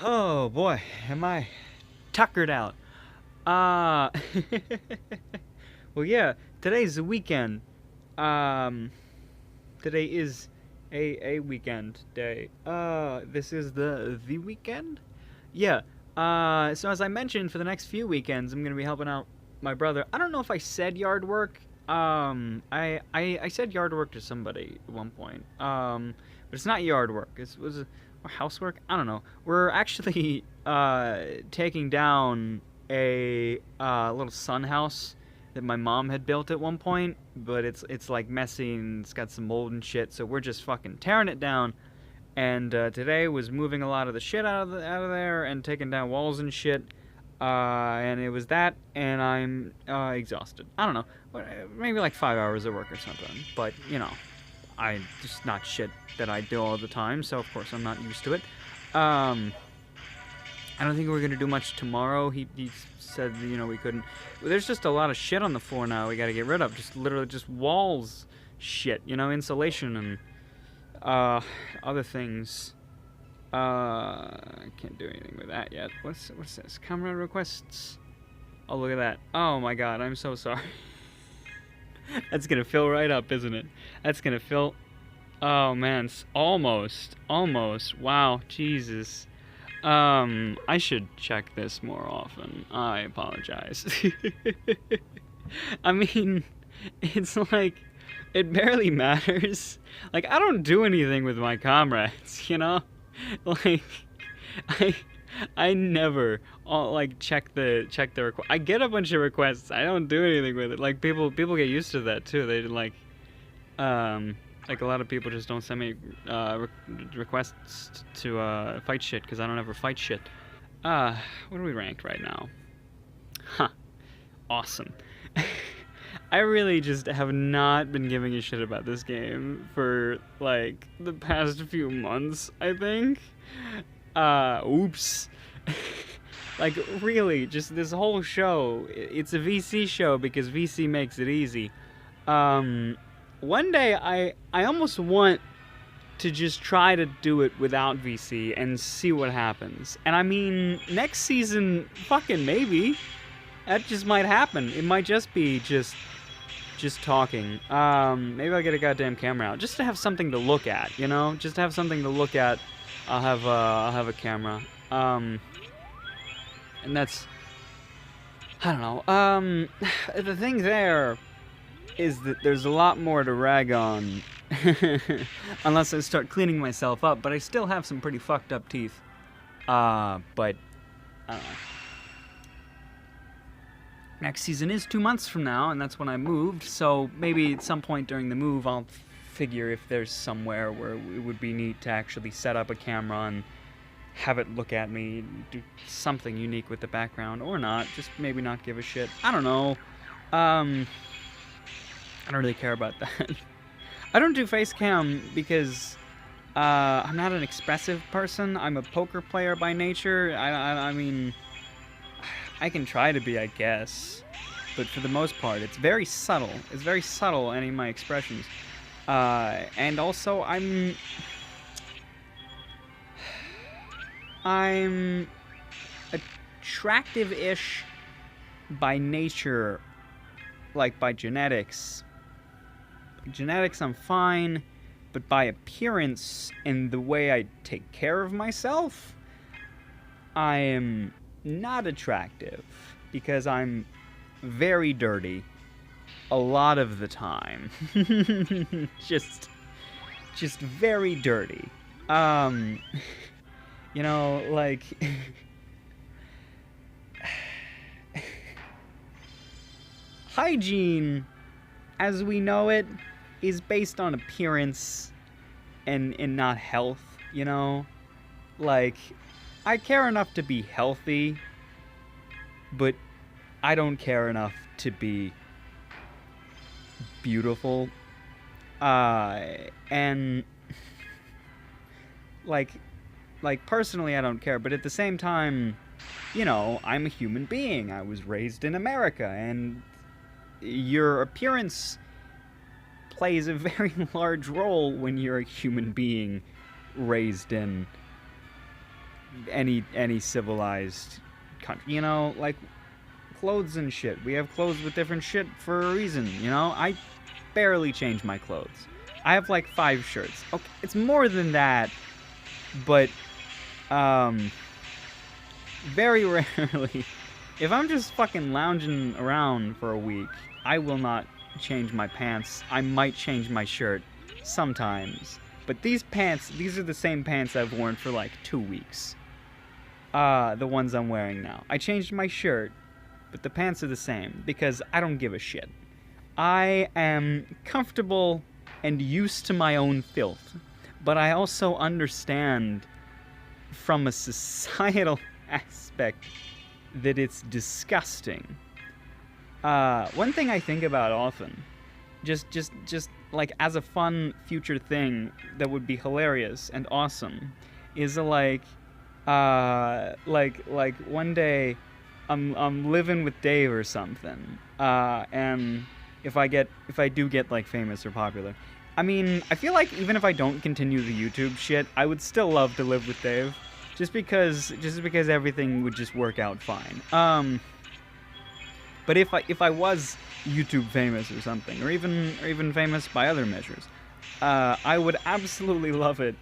Oh boy, am I tuckered out. Uh well yeah, today's the weekend. Um Today is a weekend day. This is the weekend? Yeah. So as I mentioned, for the next few weekends I'm gonna be helping out my brother. I don't know if I said yard work. I said yard work to somebody at one point. But it's not yard work. It was or housework. I don't know. We're actually taking down a little sun house that my mom had built at one point, but it's like messy and it's got some mold and shit. So we're just fucking tearing it down. And today was moving a lot of the shit out of there and taking down walls and shit. And it was that, and I'm exhausted. I don't know, maybe like 5 hours of work or something. But you know, I just not shit that I do all the time, so of course I'm not used to it. I don't think we're gonna do much tomorrow. He said we couldn't. There's just a lot of shit on the floor now. We gotta get rid of just literally just walls, shit. Insulation and other things. I can't do anything with that yet. What's this? Camera requests. Oh, look at that. Oh my god, I'm so sorry. That's gonna fill right up, isn't it? That's gonna fill. Oh man, almost. Wow, Jesus. I should check this more often. I apologize. I mean, it's like, it barely matters. Like, I don't do anything with my comrades, Like, I never check the request. I get a bunch of requests. I don't do anything with it. Like, people get used to that too. They like a lot of people just don't send me requests to fight shit because I don't ever fight shit. What are we ranked right now? Huh. Awesome. I really just have not been giving a shit about this game for like the past few months, I think. Oops. Like, really, just this whole show, it's a VC show because VC makes it easy. One day I almost want to just try to do it without VC and see what happens. And I mean, next season, fucking maybe. That just might happen. It might just be just talking. Maybe I'll get a goddamn camera out just to have something to look at, Just to have something to look at. I'll have a camera. And that's, I don't know. The thing there is that there's a lot more to rag on unless I start cleaning myself up, but I still have some pretty fucked up teeth. But I don't know. Next season is 2 months from now, and that's when I moved, so maybe at some point during the move I'll figure if there's somewhere where it would be neat to actually set up a camera and have it look at me, do something unique with the background, or not, just maybe not give a shit. I don't know. I don't really care about that. I don't do face cam because I'm not an expressive person. I'm a poker player by nature. I mean, I can try to be, I guess, but for the most part, it's very subtle. It's very subtle, any of my expressions. And also, I'm attractive-ish by nature, like by genetics. Genetics, I'm fine, but by appearance and the way I take care of myself, I am not attractive because I'm very dirty a lot of the time. just very dirty. Like hygiene as we know it is based on appearance and not health, Like, I care enough to be healthy, but I don't care enough to be beautiful. And like personally I don't care, but at the same time, I'm a human being. I was raised in America, and your appearance plays a very large role when you're a human being raised in any civilized country. You know, like clothes and shit. We have clothes with different shit for a reason. You know, I barely change my clothes. I have like 5 shirts. Okay, it's more than that, but very rarely. If I'm just fucking lounging around for a week, I will not change my pants. I might change my shirt sometimes. But these pants, these are the same pants I've worn for like 2 weeks. The ones I'm wearing now. I changed my shirt, but the pants are the same because I don't give a shit. I am comfortable and used to my own filth, but I also understand from a societal aspect that it's disgusting. One thing I think about often, just like as a fun future thing that would be hilarious and awesome, is like one day I'm living with Dave or something, and if I do get like famous or popular, I mean, I feel like even if I don't continue the YouTube shit, I would still love to live with Dave, just because everything would just work out fine. But if I was YouTube famous or something, or even famous by other measures, I would absolutely love it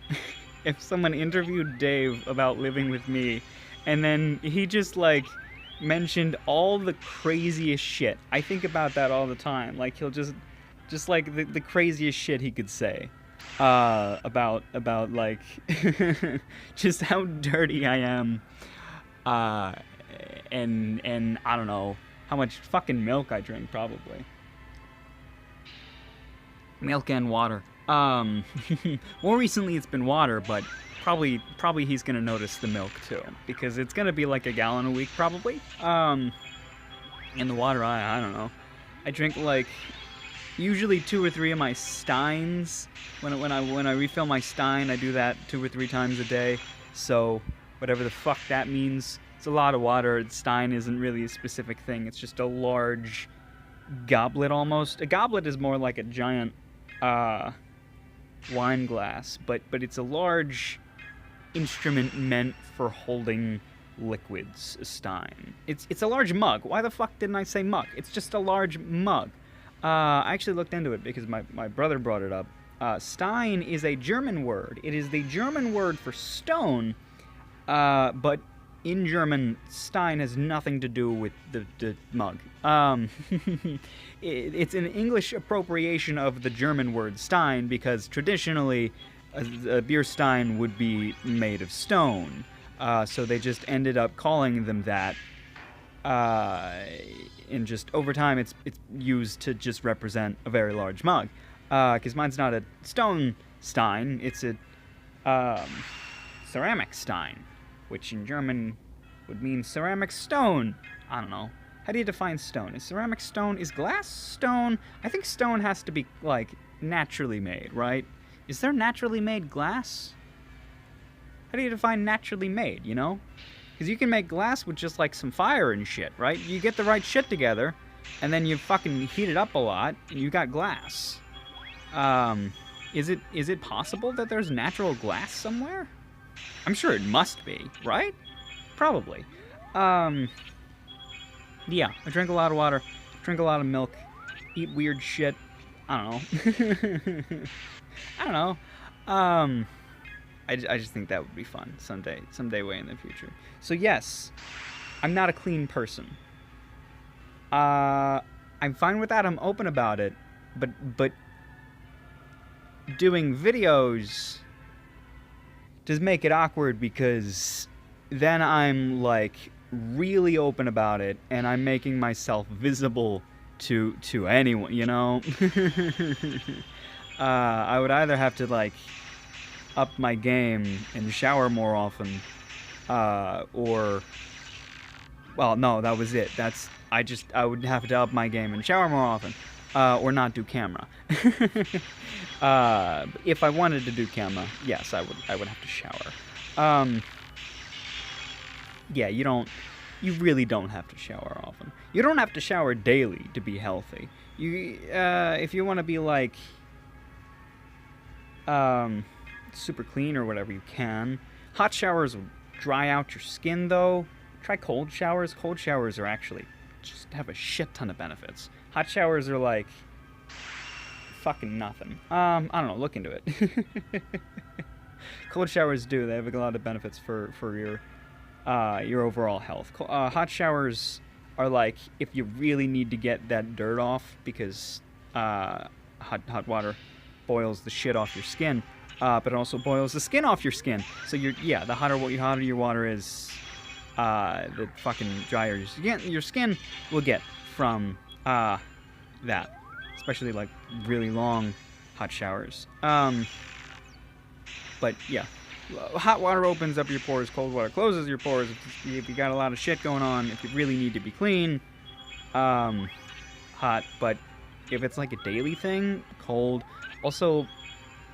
if someone interviewed Dave about living with me, and then he just like mentioned all the craziest shit. I think about that all the time. Like he'll just like the craziest shit he could say about like just how dirty I am, and I don't know how much fucking milk I drink, probably. Milk and water. More recently it's been water, but probably he's gonna notice the milk too, because it's gonna be like a gallon a week probably. And the water, I don't know. I drink like usually 2 or 3 of my steins. When I refill my stein, I do that 2 or 3 times a day. So whatever the fuck that means, it's a lot of water. Stein isn't really a specific thing. It's just a large goblet almost. A goblet is more like a giant wine glass, but it's a large instrument meant for holding liquids, a stein. It's a large mug. Why the fuck didn't I say mug? It's just a large mug. I actually looked into it because my brother brought it up. Stein is a German word. It is the German word for stone, but in German, Stein has nothing to do with the mug. It's an English appropriation of the German word Stein, because traditionally a beer stein would be made of stone. So they just ended up calling them that. And just over time, it's used to just represent a very large mug. Because mine's not a stone stein, it's a ceramic stein, which in German would mean ceramic stone. I don't know. How do you define stone? Is ceramic stone? Is glass stone? I think stone has to be, like, naturally made, right? Is there naturally made glass? How do you define naturally made, you know? Because you can make glass with just, like, some fire and shit, right? You get the right shit together, and then you fucking heat it up a lot, and you got glass. Is it possible that there's natural glass somewhere? I'm sure it must be, right? Probably. Yeah, I drink a lot of water, drink a lot of milk, eat weird shit. I don't know. I don't know. I just think that would be fun someday way in the future. So yes, I'm not a clean person. I'm fine with that. I'm open about it, but doing videos does make it awkward, because then I'm like really open about it and I'm making myself visible to anyone, you know? I would either have to like up my game and shower more often, or, well, no, that was it. I would have to up my game and shower more often, or not do camera. If I wanted to do camera, yes, I would have to shower. Yeah, you really don't have to shower often. You don't have to shower daily to be healthy. If you want to be like, super clean or whatever, you can. Hot showers dry out your skin, though, try cold showers. Cold showers are actually just have a shit ton of benefits. Hot showers are like fucking nothing. I don't know. Look into it. Cold showers do. They have a lot of benefits for your overall health. Hot showers are like if you really need to get that dirt off, because hot water boils the shit off your skin, but it also boils the skin off your skin. So the hotter your water is, the fucking drier your skin will get from that. Especially like really long hot showers. But yeah, hot water opens up your pores, cold water closes your pores. If you got a lot of shit going on, if you really need to be clean, hot. But if it's like a daily thing, cold. Also,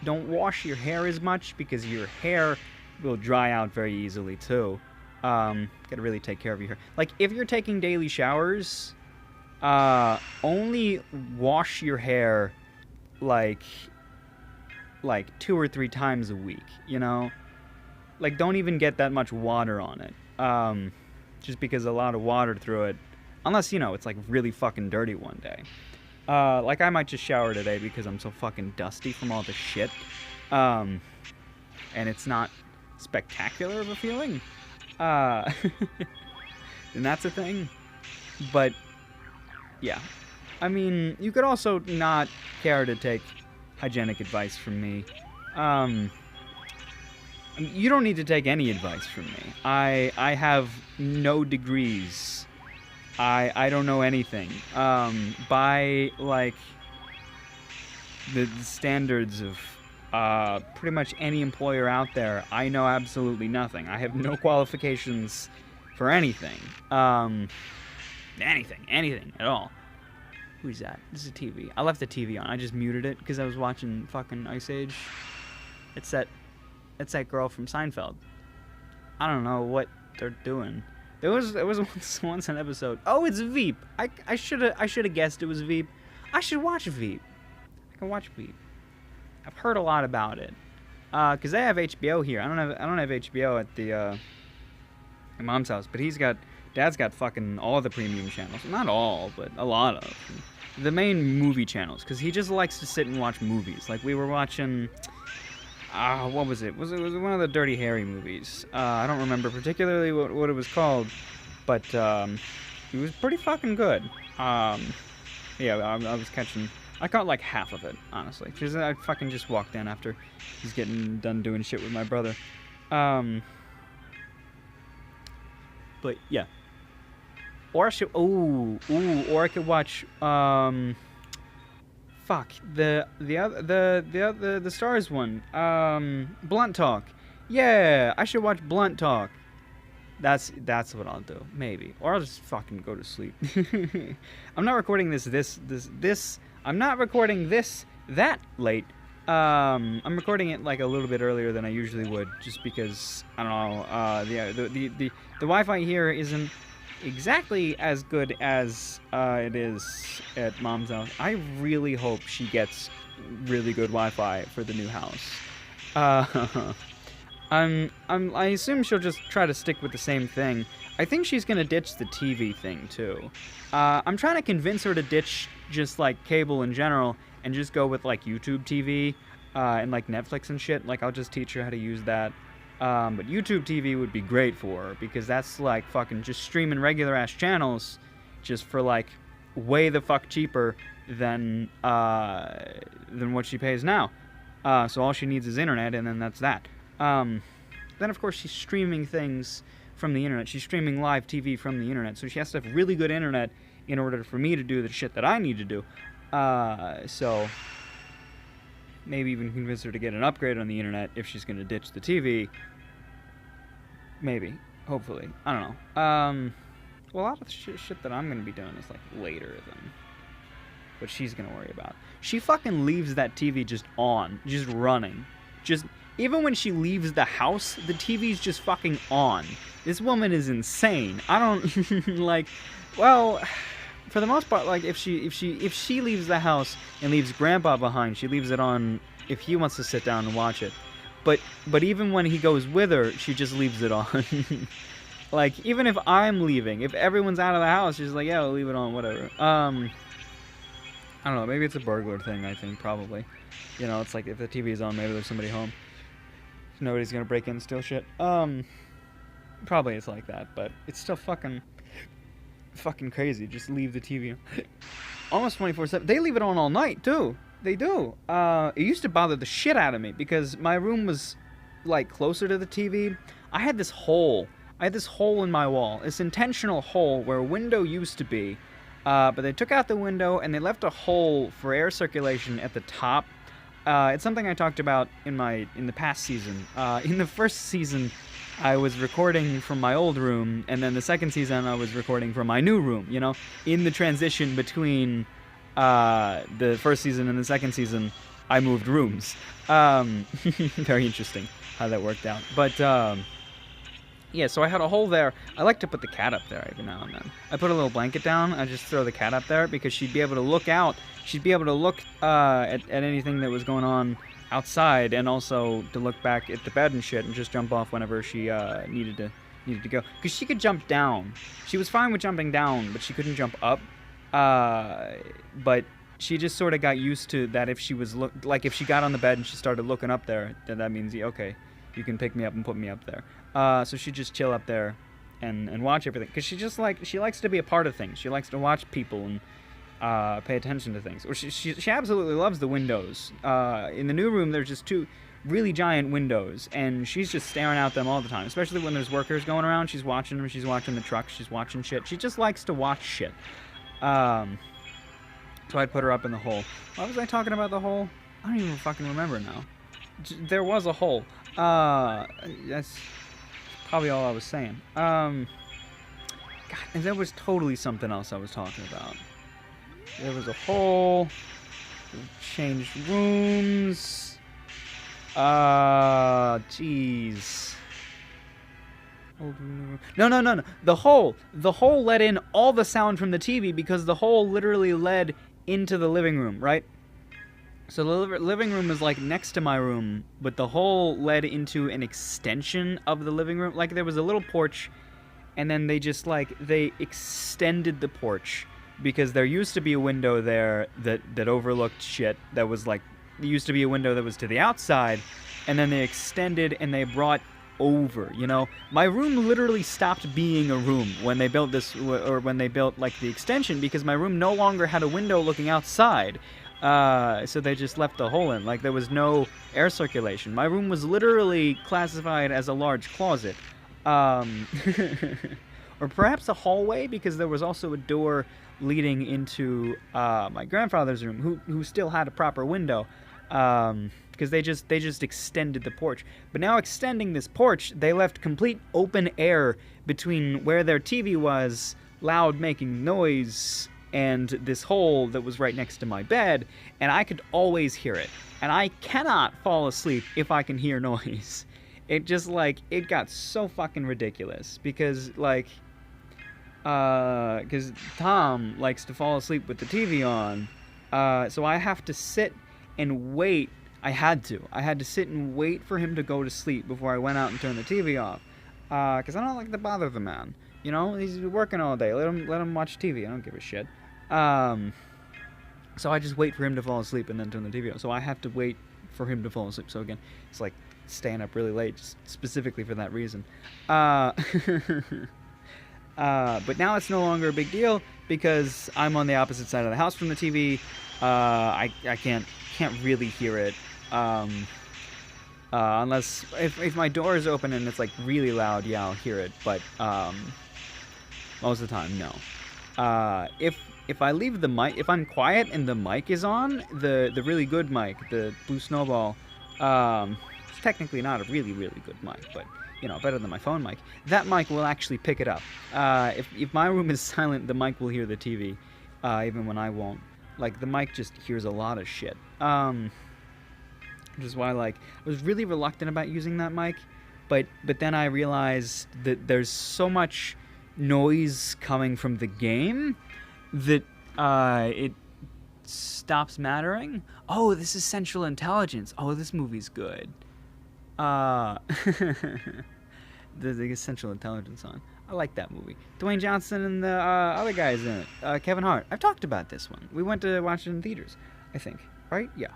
don't wash your hair as much, because your hair will dry out very easily too. Gotta really take care of your hair. Like if you're taking daily showers, only wash your hair like 2 or 3 times a week, you know? Like, don't even get that much water on it. Just because a lot of water through it, unless, it's like really fucking dirty one day. Like I might just shower today because I'm so fucking dusty from all the shit. And it's not spectacular of a feeling. And that's a thing. But yeah, I mean, you could also not care to take hygienic advice from me. You don't need to take any advice from me. I have no degrees. I don't know anything. By like the standards of pretty much any employer out there, I know absolutely nothing. I have no qualifications for anything. Anything at all. Who's that? This is a TV. I left the TV on. I just muted it because I was watching fucking Ice Age. It's that girl from Seinfeld. I don't know what they're doing. There was once an episode. Oh, it's Veep. I should have guessed it was Veep. I should watch Veep. I can watch Veep. I've heard a lot about it. Cause they have HBO here. I don't have HBO at the my mom's house, but Dad's got fucking all the premium channels. Not all, but a lot of them. The main movie channels, because he just likes to sit and watch movies. Like, we were watching, what was it? It was one of the Dirty Harry movies. I don't remember particularly what it was called, but it was pretty fucking good. I caught like half of it, honestly. Because I fucking just walked in after he's getting done doing shit with my brother. But yeah. Or I should, or I could watch, the Stars one, Blunt Talk. Yeah, I should watch Blunt Talk. That's what I'll do, maybe. Or I'll just fucking go to sleep. I'm not recording I'm not recording this that late. I'm recording it like a little bit earlier than I usually would, just because, I don't know, the Wi-Fi here isn't exactly as good as it is at Mom's house. I really hope she gets really good Wi-Fi for the new house. I assume she'll just try to stick with the same thing. I think she's gonna ditch the TV thing too. I'm trying to convince her to ditch just like cable in general and just go with like YouTube TV and like Netflix and shit. Like, I'll just teach her how to use that. But YouTube TV would be great for her, because that's like fucking just streaming regular ass channels just for like way the fuck cheaper than what she pays now. So all she needs is internet, and then that's that. Then of course she's streaming things from the internet. She's streaming live TV from the internet, so she has to have really good internet in order for me to do the shit that I need to do. So maybe even convince her to get an upgrade on the internet if she's gonna ditch the TV. Maybe. Hopefully. I don't know. Well, a lot of the shit that I'm gonna be doing is like later than what she's gonna worry about. She fucking leaves that TV just on, just running. Just, even when she leaves the house, the TV's just fucking on. This woman is insane. I don't, like, well, for the most part, like, if she leaves the house and leaves Grandpa behind, she leaves it on if he wants to sit down and watch it. but even when he goes with her, she just leaves it on. Like, even if I'm leaving, if everyone's out of the house, she's like, yeah, we'll leave it on, whatever. I don't know, maybe it's a burglar thing, I think, probably. You know, it's like, if the TV's on, maybe there's somebody home. Nobody's gonna break in and steal shit. Probably it's like that, but it's still fucking crazy. Just leave the TV on. Almost 24/7. They leave it on all night, too. They do. It used to bother the shit out of me, because my room was, like, closer to the TV. I had this hole in my wall. This intentional hole where a window used to be. But they took out the window, and they left a hole for air circulation at the top. It's something I talked about in the past season. In the first season, I was recording from my old room, and then the second season, I was recording from my new room, you know? In the transition between the first season and the second season, I moved rooms. Very interesting how that worked out. But, yeah, so I had a hole there. I like to put the cat up there every now and then. I put a little blanket down. I just throw the cat up there because she'd be able to look out. She'd be able to look at anything that was going on outside, and also to look back at the bed and shit, and just jump off whenever she needed to go. Because she could jump down. She was fine with jumping down, but she couldn't jump up. But she just sort of got used to that. If she was if she got on the bed and she started looking up there, then that means okay, you can pick me up and put me up there. So she'd just chill up there and watch everything. Because she likes to be a part of things. She likes to watch people and pay attention to things. Or she absolutely loves the windows. In the new room, there's just two really giant windows, and she's just staring out them all the time. Especially when there's workers going around, she's watching them. She's watching the trucks. She's watching shit. She just likes to watch shit. So I'd put her up in the hole. Why was I talking about the hole? I don't even fucking remember now. There was a hole. That's probably all I was saying. God, and there was totally something else I was talking about. There was a hole. Changed rooms. Jeez. No. The hole let in all the sound from the TV because the hole literally led into the living room, right? So the living room is like next to my room, but the hole led into an extension of the living room. Like there was a little porch, and then they just they extended the porch because there used to be a window there that overlooked shit. That was there used to be a window that was to the outside, and then they extended and they brought over, you know? My room literally stopped being a room when they built this, or when they built the extension, because my room no longer had a window looking outside. So they just left the hole in. There was no air circulation. My room was literally classified as a large closet. Or perhaps a hallway, because there was also a door leading into my grandfather's room, who still had a proper window. Because they just extended the porch. But now extending this porch, they left complete open air between where their TV was, loud making noise, and this hole that was right next to my bed, and I could always hear it. And I cannot fall asleep if I can hear noise. It just, it got so fucking ridiculous, because, because Tom likes to fall asleep with the TV on, so I have to sit and wait. I had to sit and wait for him to go to sleep before I went out and turned the TV off, because I don't like to bother the man. You know, he's working all day. Let him watch TV. I don't give a shit. So I just wait for him to fall asleep and then turn the TV on. So I have to wait for him to fall asleep. So again, it's staying up really late, just specifically for that reason. But now it's no longer a big deal because I'm on the opposite side of the house from the TV. I can't really hear it. Unless if my door is open and it's really loud, yeah, I'll hear it. But most of the time, no. If I leave the mic, if I'm quiet and the mic is on, the really good mic, the Blue Snowball, it's technically not a really good mic, but better than my phone mic. That mic will actually pick it up. If my room is silent, the mic will hear the TV, even when I won't. The mic just hears a lot of shit. Which is why I was really reluctant about using that mic, but then I realized that there's so much noise coming from the game that it stops mattering. Oh, this is Central Intelligence. Oh, this movie's good. The Essential Intelligence on. I like that movie. Dwayne Johnson and the other guys in it. Kevin Hart. I've talked about this one. We went to watch it in theaters, I think. Right? Yeah.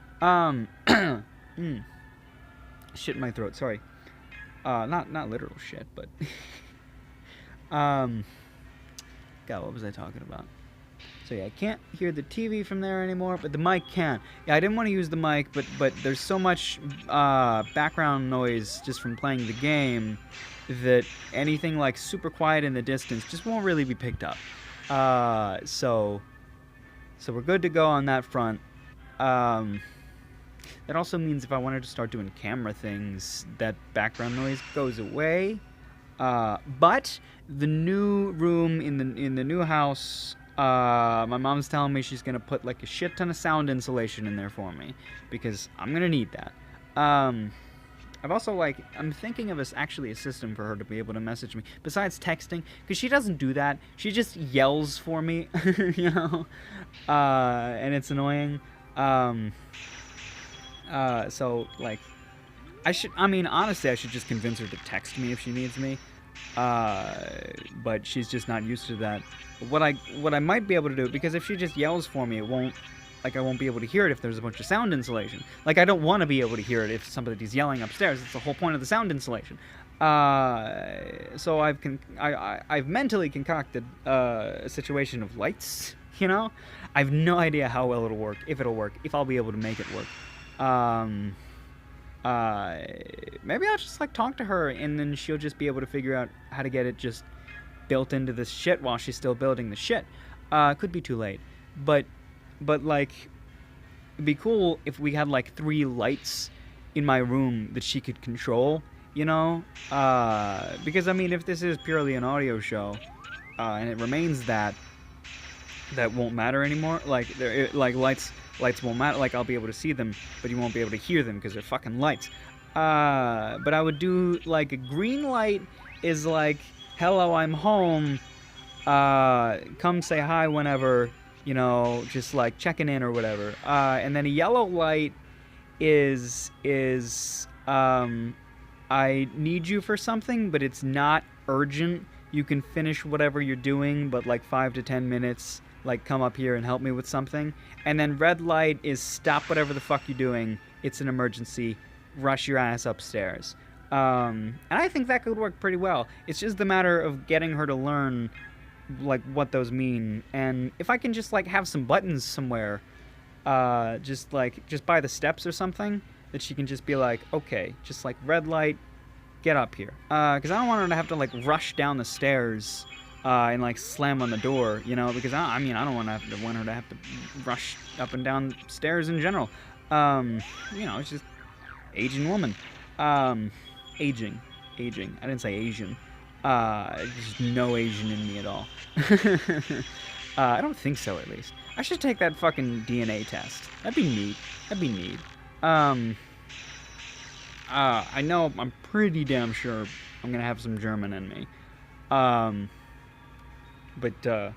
Shit in my throat. Sorry. Not literal shit, but God, what was I talking about? So yeah, I can't hear the TV from there anymore, but the mic can. Yeah, I didn't want to use the mic, but there's so much background noise just from playing the game that anything like super quiet in the distance just won't really be picked up. So we're good to go on that front. That also means if I wanted to start doing camera things, that background noise goes away. But the new room in the new house, my mom's telling me she's gonna put like a shit ton of sound insulation in there for me because I'm gonna need that. I've also I'm thinking of actually a system for her to be able to message me besides texting, because she doesn't do that. She just yells for me, you know, and it's annoying. So like, honestly, I should just convince her to text me if she needs me. But she's just not used to that. What I might be able to do, because if she just yells for me, I won't be able to hear it if there's a bunch of sound insulation. Like, I don't want to be able to hear it if somebody's yelling upstairs. It's the whole point of the sound insulation. So I've mentally concocted a situation of lights, you know? I have no idea how well it'll work, if I'll be able to make it work. Maybe I'll just talk to her, and then she'll just be able to figure out how to get it just built into this shit while she's still building the shit. Could be too late, but it'd be cool if we had 3 lights in my room that she could control, you know? Because if this is purely an audio show, and it remains that won't matter anymore. Lights won't matter. I'll be able to see them, but you won't be able to hear them because they're fucking lights. But I would do a green light is hello, I'm home. Come say hi whenever, you know, just checking in or whatever. And then a yellow light is I need you for something, but it's not urgent. You can finish whatever you're doing, but 5 to 10 minutes. Come up here and help me with something. And then red light is stop whatever the fuck you're doing. It's an emergency. Rush your ass upstairs. And I think that could work pretty well. It's just a matter of getting her to learn, what those mean. And if I can just, have some buttons somewhere, just by the steps or something, that she can just be okay, just red light, get up here. Because I don't want her to have to, rush down the stairs and slam on the door, you know, because I don't want her to have to rush up and down stairs in general. You know, it's just aging woman. Aging. I didn't say Asian. There's no Asian in me at all. I don't think so, at least. I should take that fucking DNA test. That'd be neat. I know, I'm pretty damn sure I'm gonna have some German in me. But,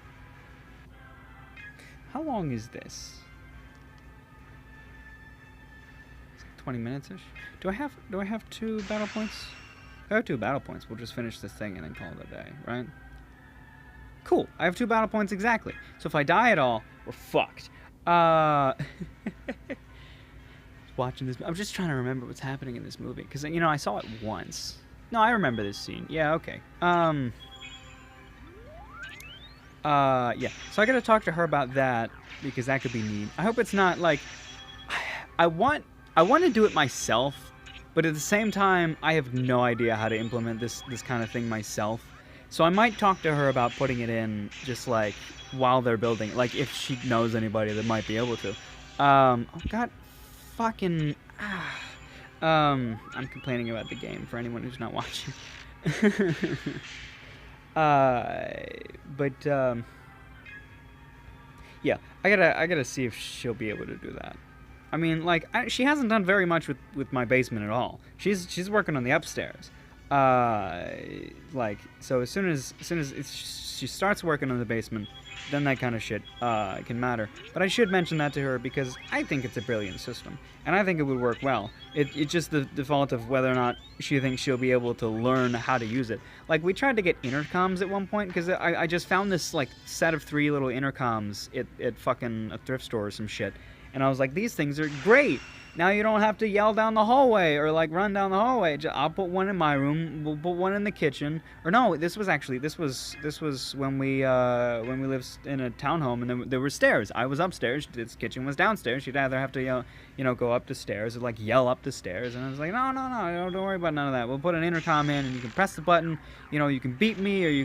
how long is this? 20 minutes-ish? Do I have 2 battle points? If I have 2 battle points, we'll just finish this thing and then call it a day, right? Cool, I have 2 battle points exactly. So if I die at all, we're fucked. Watching this, I'm just trying to remember what's happening in this movie, because, you know, I saw it once. No, I remember this scene. Yeah, okay. Yeah, so I gotta talk to her about that, because that could be neat. I hope it's not I want to do it myself, but at the same time, I have no idea how to implement this kind of thing myself. So I might talk to her about putting it in just while they're building, if she knows anybody that might be able to. Oh god, fucking I'm complaining about the game for anyone who's not watching. Yeah, I gotta see if she'll be able to do that. She hasn't done very much with my basement at all. She's working on the upstairs. Like, so as soon as she starts working in the basement, then that kind of shit can matter. But I should mention that to her because I think it's a brilliant system, and I think it would work well. It's just the default of whether or not she thinks she'll be able to learn how to use it. Like, we tried to get intercoms at one point, because I just found this, like, set of 3 little intercoms at fucking a thrift store or some shit, and I was like, these things are great! Now you don't have to yell down the hallway or, like, run down the hallway. I'll put one in my room. We'll put one in the kitchen. Or no, this was when we lived in a townhome, and there were stairs. I was upstairs. This kitchen was downstairs. She'd either have to go up the stairs or, like, yell up the stairs. And I was like, no, don't worry about none of that. We'll put an intercom in, and you can press the button. You can beat me, or you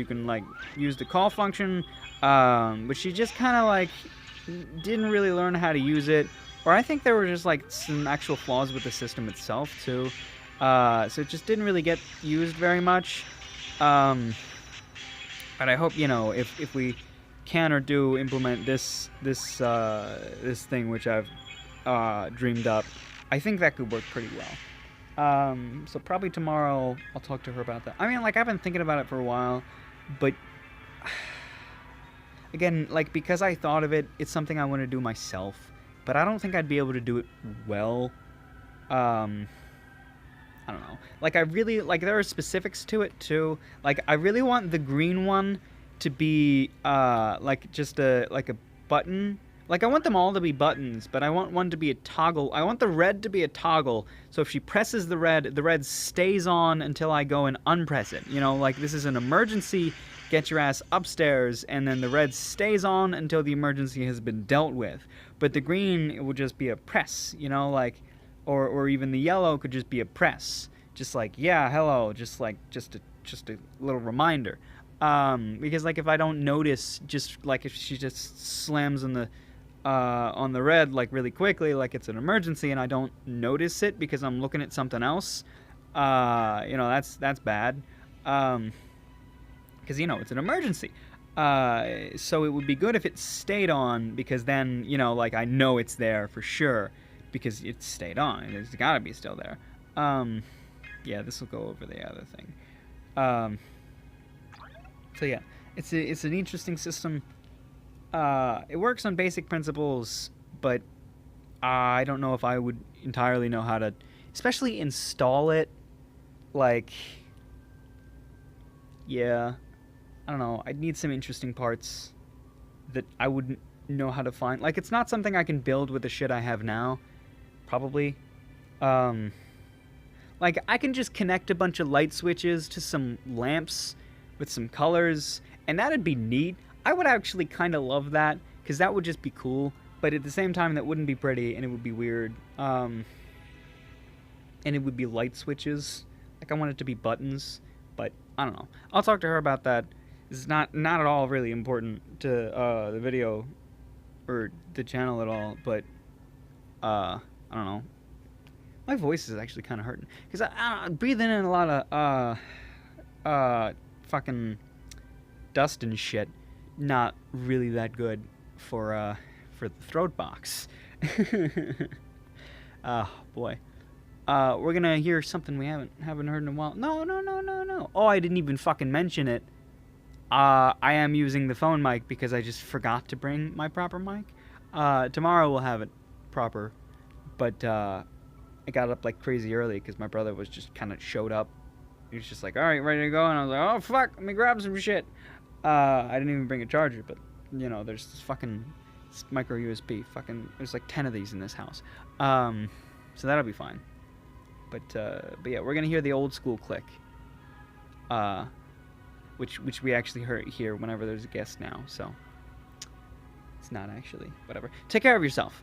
can like use the call function. But she just kind of, like, didn't really learn how to use it. Or I think there were just, like, some actual flaws with the system itself, too. So it just didn't really get used very much. But I hope, if we can or do implement this thing which I've dreamed up, I think that could work pretty well. So probably tomorrow I'll talk to her about that. I mean, like, I've been thinking about it for a while, but again, like, because I thought of it, it's something I want to do myself. But I don't think I'd be able to do it well. I don't know. Like, I really, like, there are specifics to it, too. Like, I really want the green one to be, like, just a button. Like, I want them all to be buttons, but I want one to be a toggle. I want the red to be a toggle, so if she presses the red stays on until I go and unpress it. Like, this is an emergency, get your ass upstairs, and then the red stays on until the emergency has been dealt with. But the green, it would just be a press, like, or even the yellow could just be a press. Just like, yeah, hello, just a little reminder. Because, like, if I don't notice, just, like, if she just slams on the red, like, really quickly, like it's an emergency, and I don't notice it because I'm looking at something else, that's bad. Because, it's an emergency. So it would be good if it stayed on, because then, like, I know it's there for sure, because it stayed on. It's gotta be still there. Yeah, this will go over the other thing. So yeah, it's an interesting system. It works on basic principles, but I don't know if I would entirely know how to, especially install it. Like, yeah, I don't know. I'd need some interesting parts that I wouldn't know how to find. Like, it's not something I can build with the shit I have now, probably. Like, I can just connect a bunch of light switches to some lamps with some colors, and that'd be neat. I would actually kind of love that, because that would just be cool, but at the same time, that wouldn't be pretty, and it would be weird. And it would be light switches. Like, I want it to be buttons, but I don't know. I'll talk to her about that. It's not at all really important to the video or the channel at all, but I don't know. My voice is actually kind of hurting, because I'm breathing in a lot of fucking dust and shit. Not really that good for the throat box. Oh boy. We're gonna hear something we haven't heard in a while. No. Oh, I didn't even fucking mention it. I am using the phone mic because I just forgot to bring my proper mic. Tomorrow we'll have it proper, but I got up like crazy early because my brother was just kind of showed up. He was just like, all right, ready to go, and I was like, oh fuck, let me grab some shit. I didn't even bring a charger, but there's this fucking micro USB. There's like 10 of these in this house. So that'll be fine. But yeah, we're gonna hear the old school click. Which we actually hear whenever there's a guest now. So it's not actually whatever. Take care of yourself.